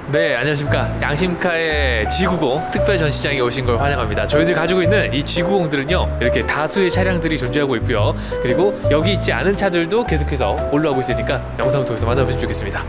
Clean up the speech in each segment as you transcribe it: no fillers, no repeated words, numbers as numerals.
네, 안녕하십니까. 양심카의 G90 특별 전시장에 오신 걸 환영합니다. 저희들이 가지고 있는 이 G90들은요, 이렇게 다수의 차량들이 존재하고 있고요. 그리고 여기 있지 않은 차들도 계속해서 올라오고 있으니까 영상을 통해서 만나보시면 좋겠습니다.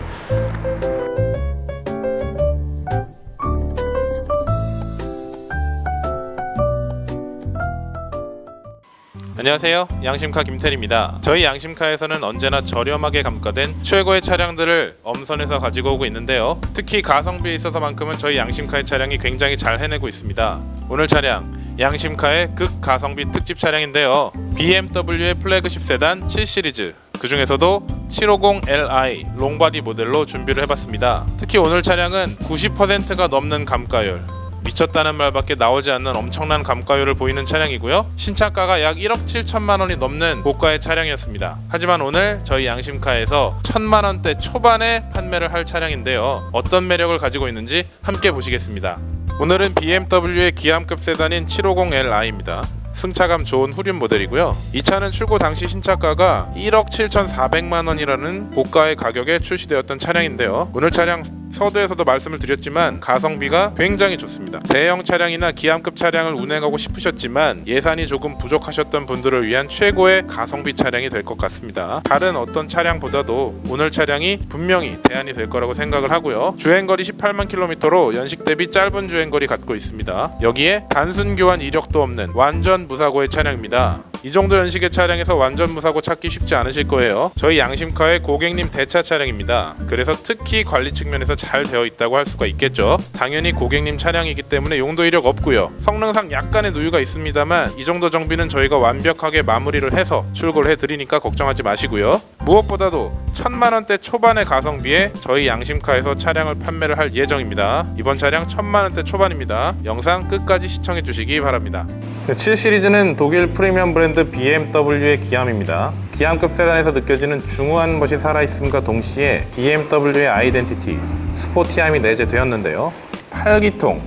안녕하세요, 양심카 김태리입니다. 저희 양심카에서는 언제나 저렴하게 감가된 최고의 차량들을 엄선해서 가지고 오고 있는데요, 특히 가성비에 있어서만큼은 저희 양심카의 차량이 굉장히 잘 해내고 있습니다. 오늘 차량 양심카의 극가성비 특집 차량인데요, BMW의 플래그십 세단 7시리즈, 그 중에서도 750Li 롱바디 모델로 준비를 해봤습니다. 특히 오늘 차량은 90%가 넘는 감가율, 미쳤다는 말밖에 나오지 않는 엄청난 감가율을 보이는 차량이고요, 신차가가 약 1억 7천만 원이 넘는 고가의 차량이었습니다. 하지만 오늘 저희 양심카에서 1000만 원대 초반에 판매를 할 차량인데요, 어떤 매력을 가지고 있는지 함께 보시겠습니다. 오늘은 BMW의 기암급 세단인 750Li입니다. 승차감 좋은 후륜 모델이고요, 이 차는 출고 당시 신차가가 1억 7,400만 원이라는 고가의 가격에 출시되었던 차량인데요, 오늘 차량 서두에서도 말씀을 드렸지만 가성비가 굉장히 좋습니다. 대형 차량이나 기암급 차량을 운행하고 싶으셨지만 예산이 조금 부족하셨던 분들을 위한 최고의 가성비 차량이 될 것 같습니다. 다른 어떤 차량보다도 오늘 차량이 분명히 대안이 될 거라고 생각을 하고요, 주행거리 18만 킬로미터로 연식 대비 짧은 주행거리 갖고 있습니다. 여기에 단순 교환 이력도 없는 완전 무사고의 차량입니다. 이 정도 연식의 차량에서 완전 무사고 찾기 쉽지 않으실 거예요. 저희 양심카의 고객님 대차 차량입니다. 그래서 특히 관리 측면에서 잘 되어 있다고 할 수가 있겠죠. 당연히 고객님 차량이기 때문에 용도 이력 없고요, 성능상 약간의 누유가 있습니다만 이 정도 정비는 저희가 완벽하게 마무리를 해서 출고를 해드리니까 걱정하지 마시고요, 무엇보다도 1000만 원대 초반의 가성비에 저희 양심카에서 차량을 판매를 할 예정입니다. 이번 차량 1000만 원대 초반입니다. 영상 끝까지 시청해 주시기 바랍니다. 7 시리즈는 독일 프리미엄 브랜드 BMW의 기암입니다. 기암급 세단에서 느껴지는 중후한 멋이 살아있음과 동시에 BMW의 아이덴티티, 스포티함이 내재되었는데요, 8기통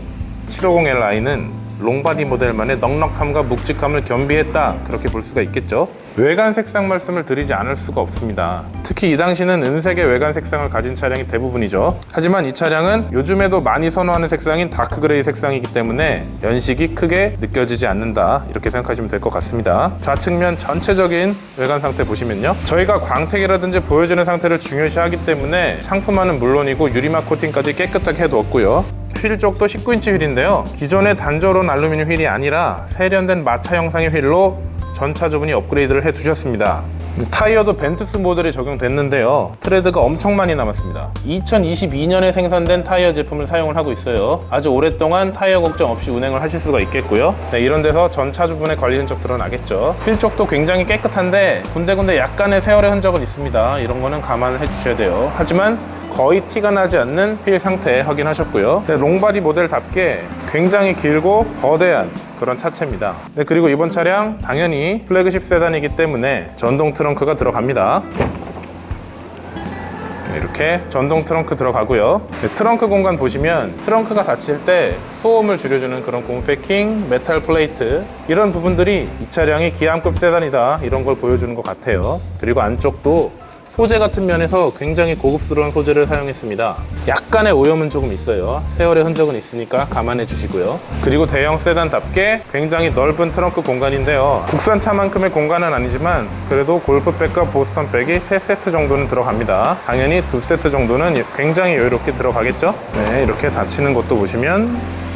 750Li는 롱바디 모델만의 넉넉함과 묵직함을 겸비했다, 그렇게 볼 수가 있겠죠. 외관 색상 말씀을 드리지 않을 수가 없습니다. 특히 이 당시는 은색의 외관 색상을 가진 차량이 대부분이죠. 하지만 이 차량은 요즘에도 많이 선호하는 색상인 다크그레이 색상이기 때문에 연식이 크게 느껴지지 않는다, 이렇게 생각하시면 될 것 같습니다. 좌측면 전체적인 외관 상태 보시면요, 저희가 광택이라든지 보여지는 상태를 중요시하기 때문에 상품화는 물론이고 유리막 코팅까지 깨끗하게 해두었고요, 휠 쪽도 19인치 휠인데요, 기존의 단조로운 알루미늄 휠이 아니라 세련된 마차 형상의 휠로 전차주분이 업그레이드를 해두셨습니다. 타이어도 벤투스 모델이 적용됐는데요, 트레드가 엄청 많이 남았습니다. 2022년에 생산된 타이어 제품을 사용을 하고 있어요. 아주 오랫동안 타이어 걱정 없이 운행을 하실 수가 있겠고요, 이런 데서 전차주분의 관리 흔적 드러나겠죠. 휠 쪽도 굉장히 깨끗한데 군데군데 약간의 세월의 흔적은 있습니다. 이런 거는 감안을 해주셔야 돼요. 하지만 거의 티가 나지 않는 휠 상태 확인하셨고요, 롱바디 모델답게 굉장히 길고 거대한 그런 차체입니다. 그리고 이번 차량 당연히 플래그십 세단이기 때문에 전동 트렁크가 들어갑니다. 이렇게 전동 트렁크 들어가고요, 트렁크 공간 보시면 트렁크가 닫힐 때 소음을 줄여주는 그런 고무 패킹, 메탈 플레이트, 이런 부분들이 이 차량이 기암급 세단이다, 이런 걸 보여주는 것 같아요. 그리고 안쪽도 소재 같은 면에서 굉장히 고급스러운 소재를 사용했습니다. 약간의 오염은 조금 있어요. 세월의 흔적은 있으니까 감안해 주시고요. 그리고 대형 세단답게 굉장히 넓은 트렁크 공간인데요, 국산차만큼의 공간은 아니지만 그래도 골프백과 보스턴백이 3세트 정도는 들어갑니다. 당연히 2세트 정도는 굉장히 여유롭게 들어가겠죠. 이렇게 닫히는 것도 보시면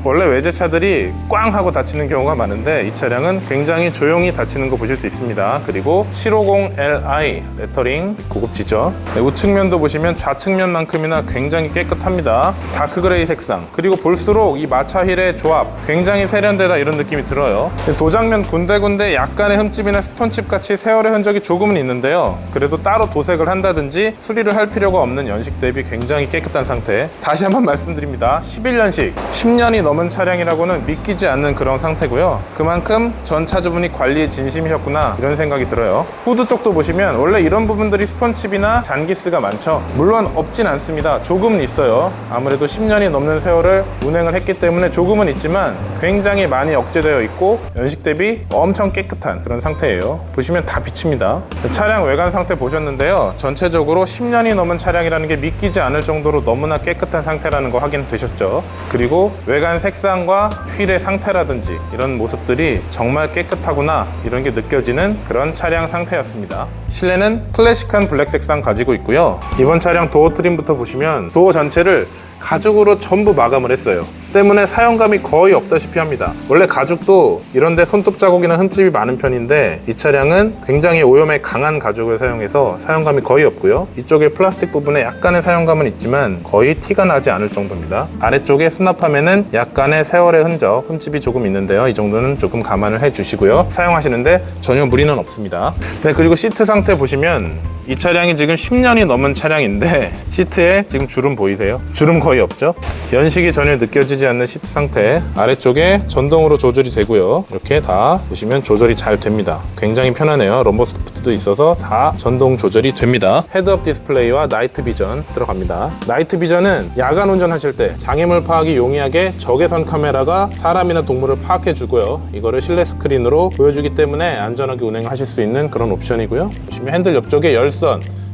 원래 외제차들이 꽝 하고 닫히는 경우가 많은데 이 차량은 굉장히 조용히 닫히는 거 보실 수 있습니다. 그리고 750Li 레터링 고급지죠. 우측면도 보시면 좌측면만큼이나 굉장히 깨끗합니다. 다크그레이 색상, 그리고 볼수록 이 마차 휠의 조합 굉장히 세련되다, 이런 느낌이 들어요. 도장면 군데군데 약간의 흠집이나 스톤칩 같이 세월의 흔적이 조금은 있는데요, 그래도 따로 도색을 한다든지 수리를 할 필요가 없는 연식 대비 굉장히 깨끗한 상태. 다시 한번 말씀드립니다, 11년식 10년이 넘은 넘은 차량이라고는 믿기지 않는 그런 상태고요. 그만큼 전 차주분이 관리에 진심이셨구나 이런 생각이 들어요. 후드 쪽도 보시면 원래 이런 부분들이 스톤칩이나 잔기스가 많죠. 물론 없진 않습니다. 조금은 있어요. 아무래도 10년이 넘는 세월을 운행을 했기 때문에 조금은 있지만 굉장히 많이 억제되어 있고 연식 대비 엄청 깨끗한 그런 상태예요. 보시면 다 비칩니다. 차량 외관 상태 보셨는데요. 전체적으로 10년이 넘은 차량이라는 게 믿기지 않을 정도로 너무나 깨끗한 상태라는 거 확인되셨죠. 그리고 외관 색상과 휠의 상태라든지 이런 모습들이 정말 깨끗하구나 이런 게 느껴지는 그런 차량 상태였습니다. 실내는 클래식한 블랙 색상 가지고 있고요. 이번 차량 도어 트림부터 보시면 도어 전체를 가죽으로 전부 마감을 했어요. 때문에 사용감이 거의 없다시피 합니다. 원래 가죽도 이런데 손톱 자국이나 흠집이 많은 편인데 이 차량은 굉장히 오염에 강한 가죽을 사용해서 사용감이 거의 없고요. 이쪽에 플라스틱 부분에 약간의 사용감은 있지만 거의 티가 나지 않을 정도입니다. 아래쪽에 수납함에는 약간의 세월의 흔적, 흠집이 조금 있는데요. 이 정도는 조금 감안을 해주시고요. 사용하시는데 전혀 무리는 없습니다. 네, 그리고 시트 상태 보시면 이 차량이 지금 10년이 넘은 차량인데 시트에 지금 주름 보이세요? 주름 거의 없죠? 연식이 전혀 느껴지지 않는 시트 상태. 아래쪽에 전동으로 조절이 되고요. 이렇게 다 보시면 조절이 잘 됩니다. 굉장히 편하네요. 럼버 스포츠도 있어서 다 전동 조절이 됩니다. 헤드업 디스플레이와 나이트 비전 들어갑니다. 나이트 비전은 야간 운전하실 때 장애물 파악이 용이하게 적외선 카메라가 사람이나 동물을 파악해 주고요. 이거를 실내 스크린으로 보여주기 때문에 안전하게 운행하실 수 있는 그런 옵션이고요. 보시면 핸들 옆쪽에 열선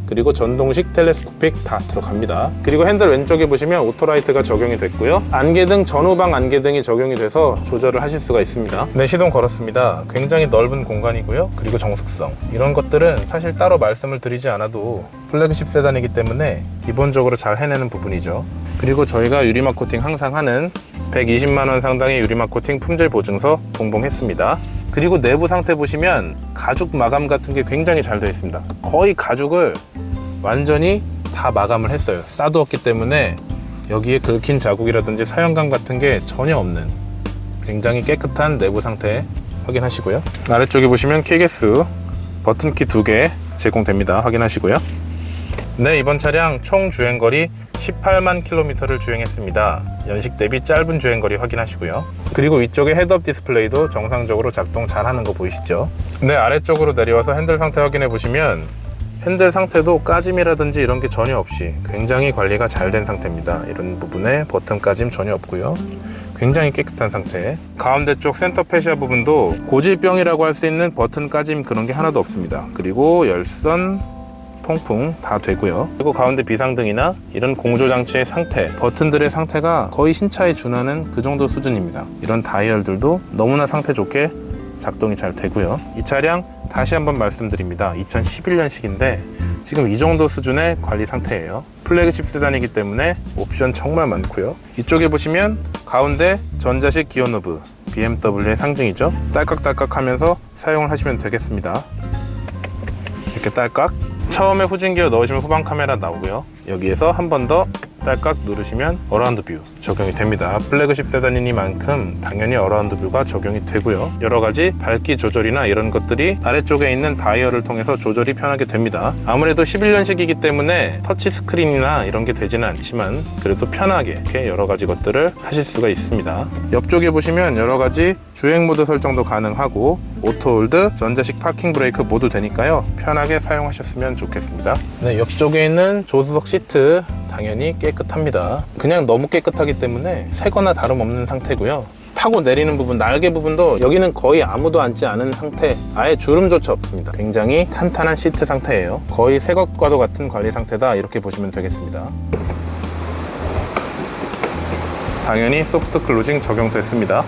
그리고 전동식 텔레스코픽 다 들어갑니다. 그리고 핸들 왼쪽에 보시면 오토라이트가 적용이 됐고요. 안개등, 전후방 안개등이 적용이 돼서 조절을 하실 수가 있습니다. 네, 시동 걸었습니다. 굉장히 넓은 공간이고요. 그리고 정숙성 이런 것들은 사실 따로 말씀을 드리지 않아도 플래그십 세단이기 때문에 기본적으로 잘 해내는 부분이죠. 그리고 저희가 유리막 코팅 항상 하는 120만 원 상당의 유리막 코팅 품질 보증서 동봉했습니다. 그리고 내부 상태 보시면 가죽 마감 같은 게 굉장히 잘 되어 있습니다. 거의 가죽을 완전히 다 마감을 했어요. 싸두었기 때문에 여기에 긁힌 자국이라든지 사용감 같은 게 전혀 없는 굉장히 깨끗한 내부 상태 확인하시고요. 아래쪽에 보시면 키개수 버튼키 2개 제공됩니다. 확인하시고요. 네, 이번 차량 총 주행거리 18만 킬로미터를 주행했습니다. 연식 대비 짧은 주행거리 확인하시고요. 그리고 위쪽에 헤드업 디스플레이도 정상적으로 작동 잘하는 거 보이시죠? 네, 아래쪽으로 내려와서 핸들 상태 확인해 보시면 핸들 상태도 까짐이라든지 이런 게 전혀 없이 굉장히 관리가 잘 된 상태입니다. 이런 부분에 버튼 까짐 전혀 없고요. 굉장히 깨끗한 상태. 가운데 쪽 센터 페시아 부분도 고질병이라고 할 수 있는 버튼 까짐 그런 게 하나도 없습니다. 그리고 열선 통풍 다 되고요. 그리고 가운데 비상등이나 이런 공조장치의 상태, 버튼들의 상태가 거의 신차에 준하는 그 정도 수준입니다. 이런 다이얼들도 너무나 상태 좋게 작동이 잘 되고요. 이 차량 다시 한번 말씀드립니다. 2011년식인데 지금 이 정도 수준의 관리 상태예요. 플래그십 세단이기 때문에 옵션 정말 많고요. 이쪽에 보시면 가운데 전자식 기어 노브, BMW의 상징이죠. 딸깍딸깍 하면서 사용을 하시면 되겠습니다. 이렇게 딸깍. 처음에 후진기어 넣으시면 후방 카메라 나오고요. 여기에서 한 번 더 딸깍 누르시면 어라운드 뷰 적용이 됩니다. 플래그십 세단이니만큼 당연히 어라운드 뷰가 적용이 되고요. 여러 가지 밝기 조절이나 이런 것들이 아래쪽에 있는 다이얼을 통해서 조절이 편하게 됩니다. 아무래도 11년식이기 때문에 터치 스크린이나 이런 게 되지는 않지만 그래도 편하게 이렇게 여러 가지 것들을 하실 수가 있습니다. 옆쪽에 보시면 여러 가지 주행 모드 설정도 가능하고 오토 홀드, 전자식 파킹 브레이크 모두 되니까요. 편하게 사용하셨으면 좋겠습니다. 네, 옆쪽에 있는 조수석 시트 당연히 깨끗합니다. 그냥 너무 깨끗하기 때문에 새거나 다름없는 상태고요. 타고 내리는 부분, 날개 부분도 여기는 거의 아무도 앉지 않은 상태, 아예 주름조차 없습니다. 굉장히 탄탄한 시트 상태예요. 거의 새 것과도 같은 관리 상태다 이렇게 보시면 되겠습니다. 당연히 소프트 클로징 적용됐습니다.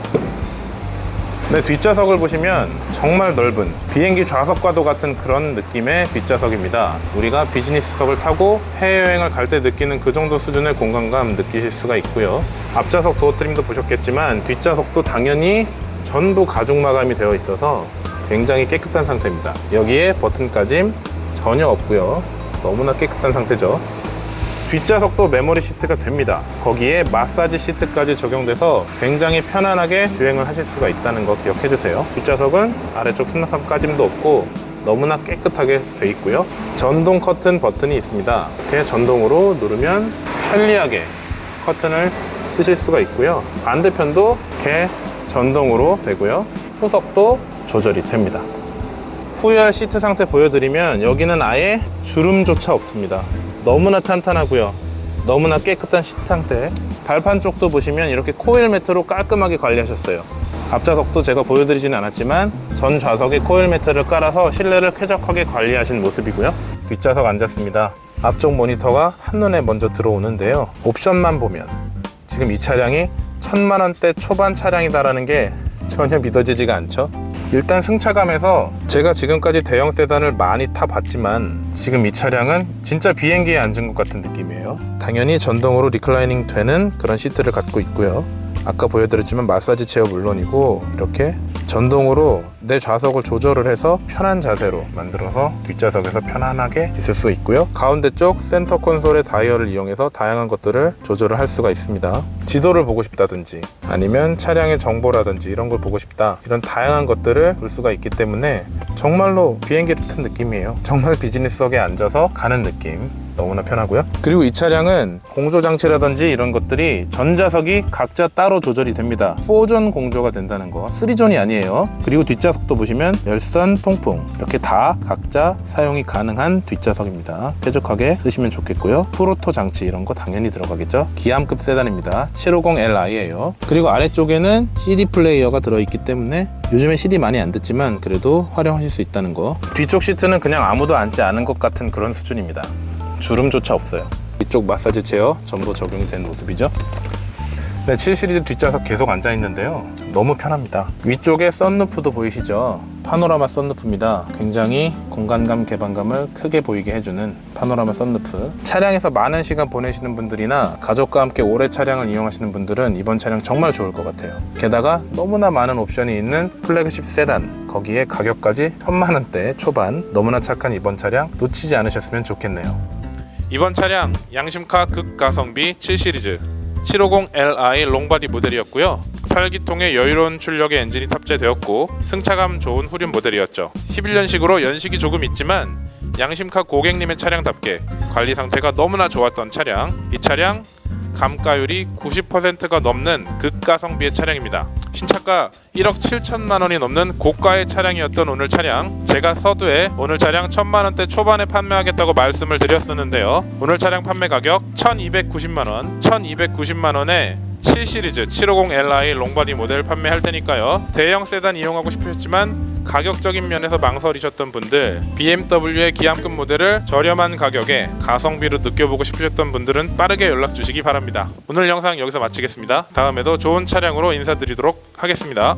네, 뒷좌석을 보시면 정말 넓은 비행기 좌석과도 같은 그런 느낌의 뒷좌석입니다. 우리가 비즈니스석을 타고 해외여행을 갈 때 느끼는 그 정도 수준의 공간감 느끼실 수가 있고요. 앞좌석 도어 트림도 보셨겠지만 뒷좌석도 당연히 전부 가죽 마감이 되어 있어서 굉장히 깨끗한 상태입니다. 여기에 버튼 까짐 전혀 없고요. 너무나 깨끗한 상태죠. 뒷좌석도 메모리 시트가 됩니다. 거기에 마사지 시트까지 적용돼서 굉장히 편안하게 주행을 하실 수가 있다는 거 기억해 주세요. 뒷좌석은 아래쪽 수납함 까짐도 없고 너무나 깨끗하게 돼 있고요. 전동 커튼 버튼이 있습니다. 이렇게 전동으로 누르면 편리하게 커튼을 쓰실 수가 있고요. 반대편도 이렇게 전동으로 되고요. 후석도 조절이 됩니다. 후열 시트 상태 보여드리면 여기는 아예 주름조차 없습니다. 너무나 탄탄하고요. 너무나 깨끗한 시트 상태. 발판 쪽도 보시면 이렇게 코일 매트로 깔끔하게 관리하셨어요. 앞좌석도 제가 보여드리지는 않았지만 전 좌석에 코일 매트를 깔아서 실내를 쾌적하게 관리하신 모습이고요. 뒷좌석 앉았습니다. 앞쪽 모니터가 한눈에 먼저 들어오는데요. 옵션만 보면 지금 이 차량이 1000만 원대 초반 차량이다라는 게 전혀 믿어지지가 않죠. 일단 승차감에서 제가 지금까지 대형 세단을 많이 타봤지만 지금 이 차량은 진짜 비행기에 앉은 것 같은 느낌이에요. 당연히 전동으로 리클라이닝 되는 그런 시트를 갖고 있고요. 아까 보여드렸지만 마사지 체어 물론이고 이렇게 전동으로 내 좌석을 조절을 해서 편한 자세로 만들어서 뒷좌석에서 편안하게 있을 수 있고요. 가운데 쪽 센터 콘솔의 다이얼을 이용해서 다양한 것들을 조절을 할 수가 있습니다. 지도를 보고 싶다든지 아니면 차량의 정보라든지 이런 걸 보고 싶다, 이런 다양한 것들을 볼 수가 있기 때문에 정말로 비행기 같은 느낌이에요. 정말 비즈니스석에 앉아서 가는 느낌, 너무나 편하고요. 그리고 이 차량은 공조 장치라든지 이런 것들이 전자석이 각자 따로 조절이 됩니다. 4존 공조가 된다는 거, 3존이 아니에요. 그리고 뒷좌석도 보시면 열선, 통풍 이렇게 다 각자 사용이 가능한 뒷좌석입니다. 쾌적하게 쓰시면 좋겠고요. 프로토 장치 이런 거 당연히 들어가겠죠. 기암급 세단입니다. 750Li예요. 그리고 아래쪽에는 CD 플레이어가 들어있기 때문에 요즘에 CD 많이 안 듣지만 그래도 활용하실 수 있다는 거. 뒤쪽 시트는 그냥 아무도 앉지 않은 것 같은 그런 수준입니다. 주름조차 없어요. 이쪽 마사지 체어 전부 적용이 된 모습이죠. 네, 7시리즈 뒷좌석 계속 앉아 있는데요. 너무 편합니다. 위쪽에 썬루프도 보이시죠? 파노라마 썬루프입니다. 굉장히 공간감, 개방감을 크게 보이게 해주는 파노라마 썬루프. 차량에서 많은 시간 보내시는 분들이나 가족과 함께 오래 차량을 이용하시는 분들은 이번 차량 정말 좋을 것 같아요. 게다가 너무나 많은 옵션이 있는 플래그십 세단, 거기에 가격까지 1000만 원대 초반, 너무나 착한 이번 차량 놓치지 않으셨으면 좋겠네요. 이번 차량 양심카 극가성비 7시리즈 750Li 롱바디 모델이었고요. 8기통의 여유로운 출력의 엔진이 탑재되었고 승차감 좋은 후륜 모델이었죠. 11년식으로 연식이 조금 있지만 양심카 고객님의 차량답게 관리 상태가 너무나 좋았던 차량. 이 차량 감가율이 90%가 넘는 극가성비의 차량입니다. 신차가 1억 7천만 원이 넘는 고가의 차량이었던 오늘 차량, 제가 서두에 오늘 차량 1000만 원대 초반에 판매하겠다고 말씀을 드렸었는데요. 오늘 차량 판매 가격 1290만 원, 1290만 원에 7시리즈 750Li 롱바디 모델 판매할 테니까요. 대형 세단 이용하고 싶으셨지만 가격적인 면에서 망설이셨던 분들, BMW의 기암급 모델을 저렴한 가격에 가성비로 느껴보고 싶으셨던 분들은 빠르게 연락 주시기 바랍니다. 오늘 영상 여기서 마치겠습니다. 다음에도 좋은 차량으로 인사드리도록 하겠습니다.